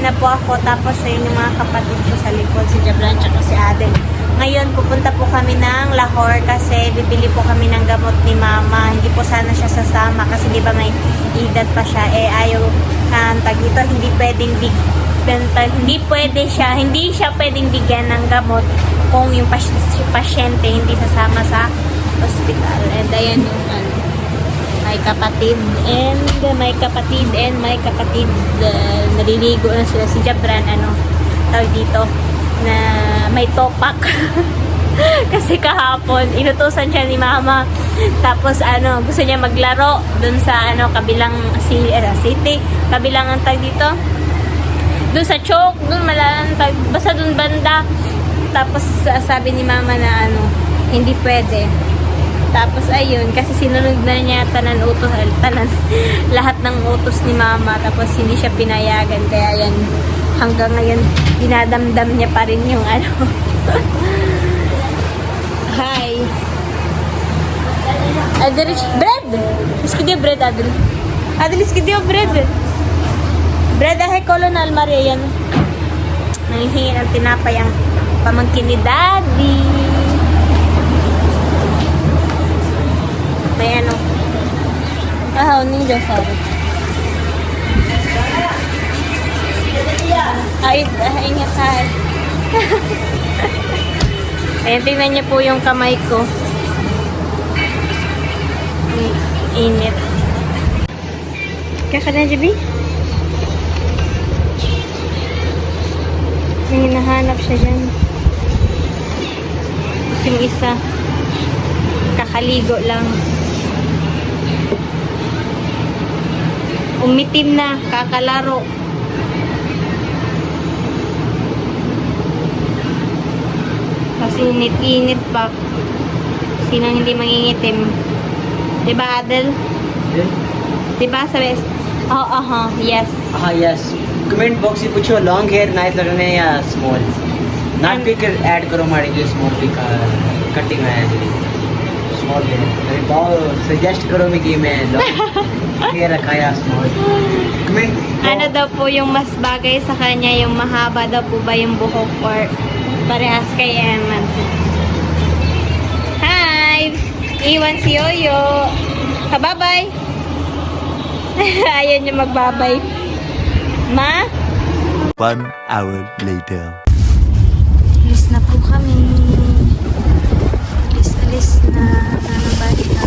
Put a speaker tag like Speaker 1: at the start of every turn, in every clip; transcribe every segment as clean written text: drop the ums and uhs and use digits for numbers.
Speaker 1: na po ako. Tapos ayun yung mga kapatid ko sa likod, si Jabran at si Adel. Ngayon, pupunta po kami ng Lahore kasi bibili po kami ng gamot ni Mama. Hindi po sana siya sasama kasi di ba may edad pa siya. Ayaw dito, hindi siya pwedeng bigyan ng gamot kung yung pasyente hindi sasama sa hospital. And ayan yung may kapatid and naliligo na sila si Jabran tawag dito na may topak kasi kahapon inutusan siya ni Mama, tapos gusto niya maglaro dun sa kabilang city, kabilang ang tag dito dun sa choke, dun malalantag basta dun banda. Tapos sabi ni Mama na hindi pwede. Tapos ayun, kasi sinunod na niya tanan lahat ng utos ni Mama, tapos hindi siya pinayagan, kaya yan hanggang ngayon dinadamdam niya pa rin yung Hi. Adel, bread. Iskidio bread, Adel. Adel, iskidio bread. Bread ahe kolonel Maria yan. Nanghihingi ng tinapay ang pamangkin ni Daddy. May ninja sorry. Ingat tayo. Ayan, tingnan niyo po yung kamay ko. Init. Kaka na, Jabi? May hinahanap siya dyan. Yung isa. Kakaligo lang. Umitim na. Kakalaro. Kasi init pa. Sino hindi mangingitim? Diba, Adel?
Speaker 2: Yeah.
Speaker 1: Diba, sabi? Yes.
Speaker 2: Yes. Comment box में पूछो long hair nice लग रहे हैं या small. Not big add करो हमारे जो small big cutting है जी. Small hair. अरे बहुत suggest करो मैं कि मैं long hair रखा या small. Comment.
Speaker 1: Ano daw po yung mas bagay sa kanya, yung mahaba daw po ba yung buhok or parehas kay Eman? Hi! Iwan si Yoyo. Bye-bye! Ayun yung magbabay. Ma?
Speaker 3: 1 hour later.
Speaker 1: Alis na po kami. Alis na. Bye na.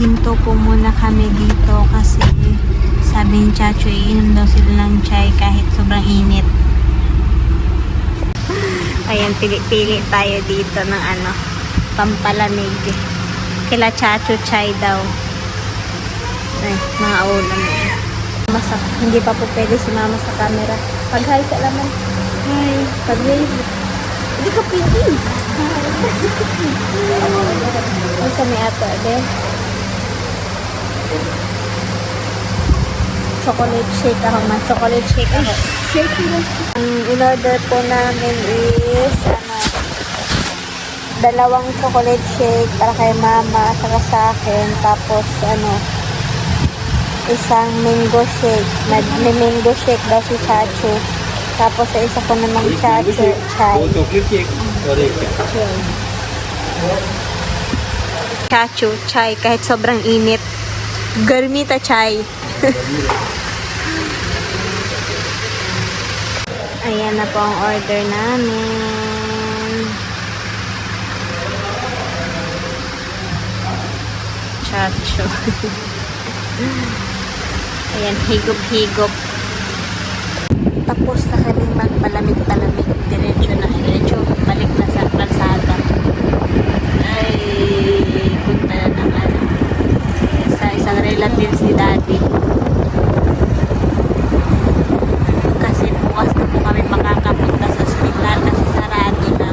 Speaker 1: Hinto po muna kami dito kasi sabi ni Chacho, iinom daw sila ng chai kahit sobrang init. Ayan, pili-pili tayo dito ng pampalamig. Kila Chacho chai daw. Ay, mga ulam na. Hindi pa po pwede si Mama sa camera. Pag-hi sa laman. Hi. Pag-hi. Hindi ka pili. Hi. Sa may ato, ade. Chocolate shake ako man. Chocolate shake ako. Ang in-order po namin is dalawang chocolate shake para kay Mama saka sa akin. Tapos isang mango shake. May mango shake daw si Chacho. Tapos sa isa ko namang Chacho chai. Chacho chai kahit sobrang init. Garmita chai. Ayan na po ang order namin. Chacho. Ayan, higop-higop. Tapos na kami magpalamig-palamig. diretso balik na sa kalsada. Ay, punta na ng ano, sa isang relatives ni Daddy. Kasi bukas na po kami makakapunta sa ospital kasi sarado na.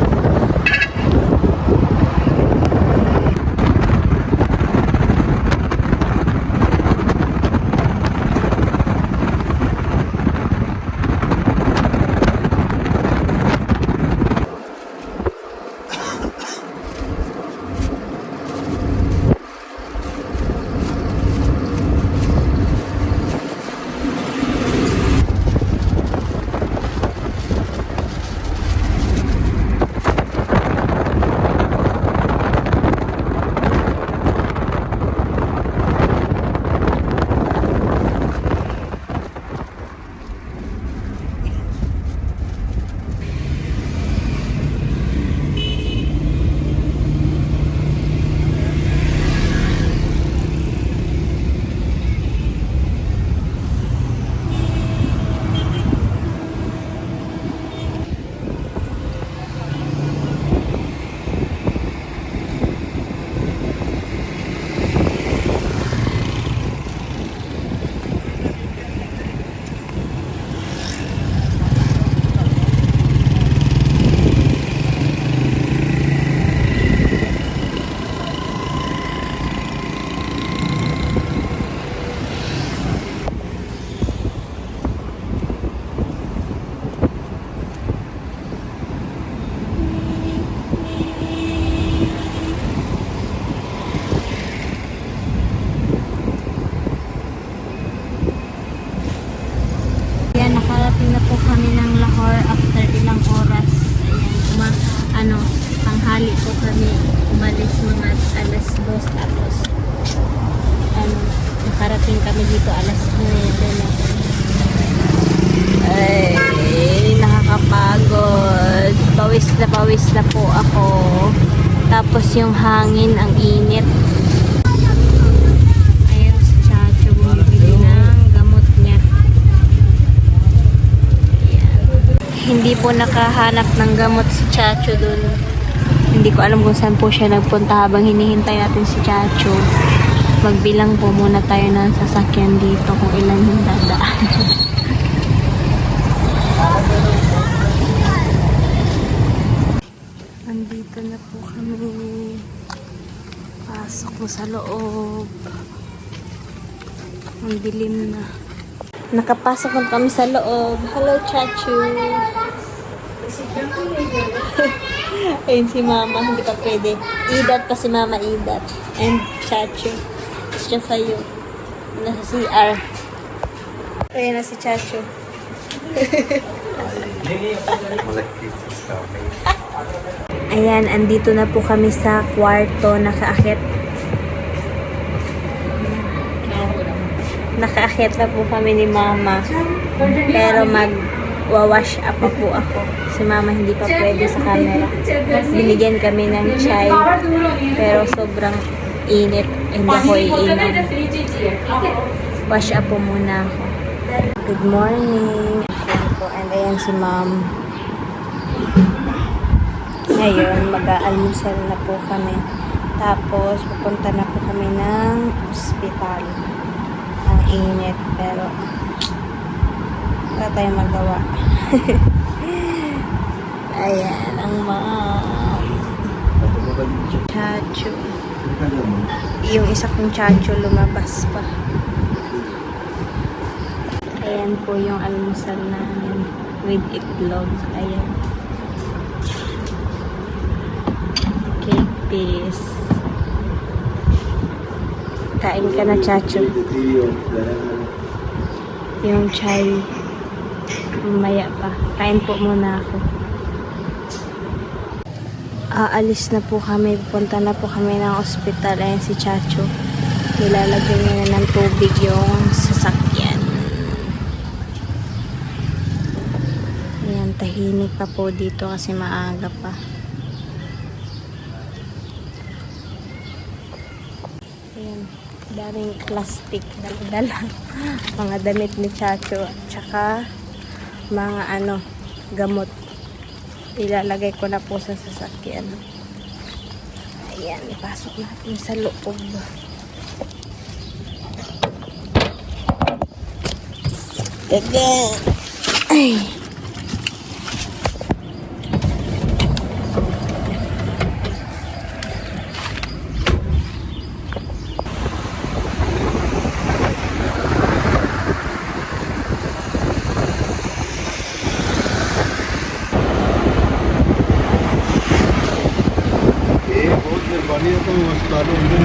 Speaker 1: Ayan, nakarating na po kami ng Lahore after ilang oras. Ayan, tanghali po kami umalis mga alas 2 tapos nakarating kami dito alas 9 na. Ay, nakakapagod. Pawis na po ako. Tapos yung hangin, ang init. Ayan si Chacho, bumibili ng gamot niya. Hindi po nakahanap ng gamot si Chacho dun. Hindi ko alam kung saan po siya nagpunta habang hinihintay natin si Chacho. Magbilang po muna tayo ng sasakyan dito kung ilan yung dadaan. Andito na po kami. Pasok po sa loob. Ang dilim na. Nakapasok na kami sa loob. Hello, Chachu. Ayun si Mama. Hindi pa pwede. Idat pa si Mama, Idat. And Chachu. It's just for you. Nasa CR. Ayun na si Chachu. Ayan, andito na po kami sa kwarto. Nakaakyat na po kami ni Mama. Pero mag-wash up pa po ako. Si Mama hindi pa pwede sa camera. Binigyan kami ng chai. Pero sobrang init. Hindi ako iinom. Wash up po muna ako. Good morning. And ayan si Mom. Ngayon, mag-aalmusal na po kami. Tapos, pupunta na po kami ng ospital. Ang init, pero wala tayong magawa. Ayan, ang Mom. Chacho. Yung isa kong Chacho lumabas pa. Ayan po yung almusal namin with itlog. Ayan. Cake piece. Kain ka na, Chacho. Yung chai. Mamaya pa. Kain po muna ako. Aalis na po kami. Pupunta na po kami ng ospital. Ayan si Chacho. Nilalagyan niya na ng tubig yung sasakyan. Ayan, tahimik pa po dito kasi maaga pa. Ayan, daming plastic dala-dala. Mga damit ni Chacho at saka mga gamot. ilalagay ko na po sa sasakyan. Ayan, ipasok natin sa loob. Again. Ay.
Speaker 4: बहुत मेहरबानी है तो अस्पतालों में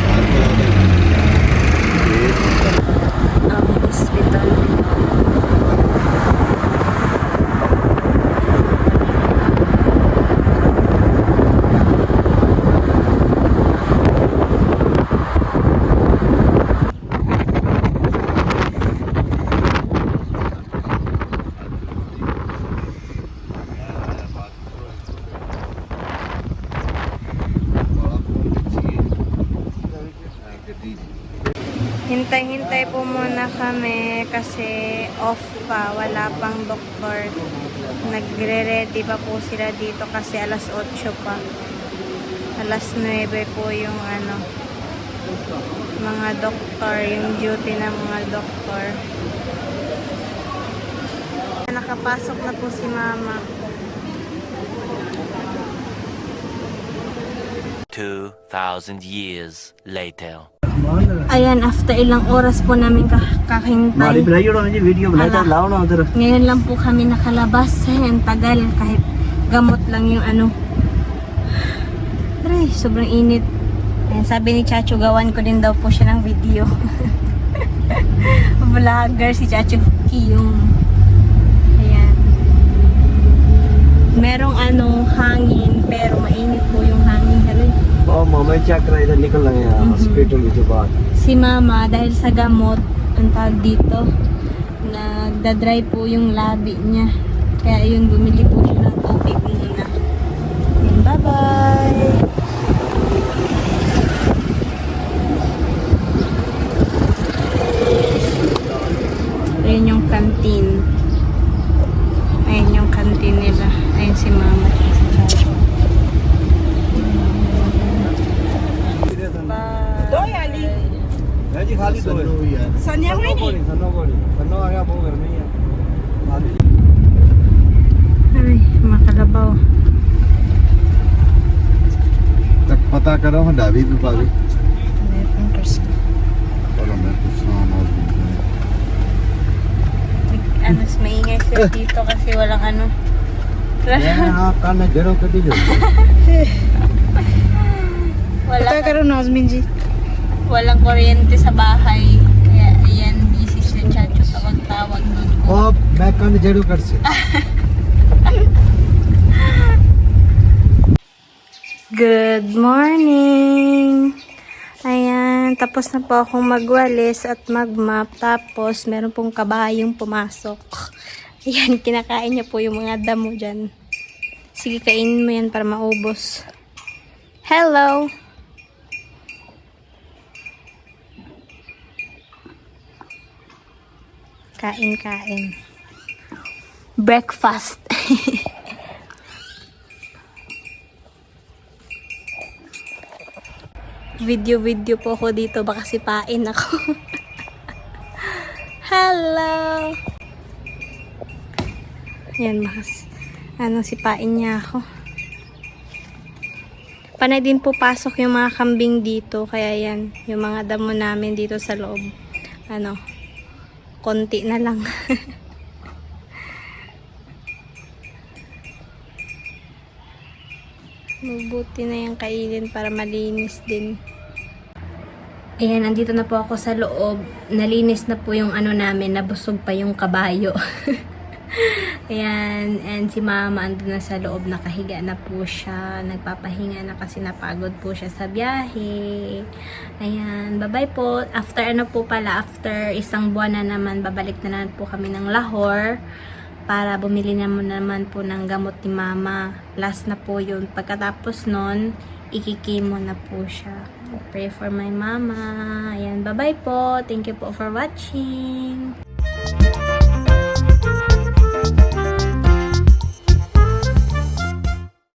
Speaker 4: हाथ लगा
Speaker 1: Ang hospital. Hintay-hintay po muna kami kasi off pa, wala pang doktor. Nagre-ready pa po sila dito kasi alas 8 pa. Alas 9 po yung mga doktor, yung duty ng mga doktor. Nakapasok na po si mama.
Speaker 3: 2,000 years later.
Speaker 1: Ayan, after ilang oras po namin kakahintay.
Speaker 2: Video बनाया था लाओ ना उधर
Speaker 1: Ngayon lang po kami nakalabas. Ayan, tagal. Kahit gamot lang yung Aray, sobrang init. Ayan, sabi ni Chacho, gawan ko din daw po siya ng video. Vlogger si Chacho Kiyong. Ayan. Merong hangin, pero mainit po yung hangin. Aray.
Speaker 2: और मामा चेक करा इधर निकल रहे हैं हॉस्पिटल के बाद
Speaker 1: Si mama, dahil sa gamot, ang tawag dito, nagdadry po yung labi niya. Kaya yun, bumili po siya ng tubig muna. Yun, bye-bye! Ayun yung canteen. Ayun yung canteen nila. Ayun si mama at si Chacho.
Speaker 2: है जी खाली दो है
Speaker 4: सन्या हुई नहीं
Speaker 2: सन्नो आ गया वो घर में ही है खाली
Speaker 1: Ay, makalabaw.
Speaker 4: तक पता करो हम डाबी भी पावी चलो मैं कुछ सामान
Speaker 1: Mas maingay sila dito kasi walang
Speaker 4: यहाँ कान जड़ों कटी जो
Speaker 1: walang kuryente sa bahay. Kaya ayan, busy si Chacho tawag-tawag doon ko.
Speaker 4: ओ मैं कान जड़ों कर से
Speaker 1: Good morning! Ayan, tapos na po akong magwalis at magmap. Tapos, meron pong kabayong pumasok. Ayan, kinakain niya po yung mga damo dyan. Sige, kainin mo yan para maubos. Hello! Kain. Breakfast. Video po ako dito. Baka sipain ako. Hello! Yan, mas sipain niya ako. Panay din po pasok yung mga kambing dito. Kaya yan, yung mga damo namin dito sa loob. Konti na lang. Mabuti na yung kainin para malinis din. Ayan, andito na po ako sa loob. Nalinis na po yung namin. Nabusog pa yung kabayo. Ayan, and si mama andun na sa loob. Nakahiga na po siya. Nagpapahinga na kasi napagod po siya sa biyahe. Ayan, bye-bye po. After after isang buwan na naman, babalik na naman po kami ng Lahore para bumili naman po ng gamot ni mama. Last na po yun. Pagkatapos nun, ikikimo na po siya. Pray for my mama. Ayan, bye-bye po. Thank you po for watching.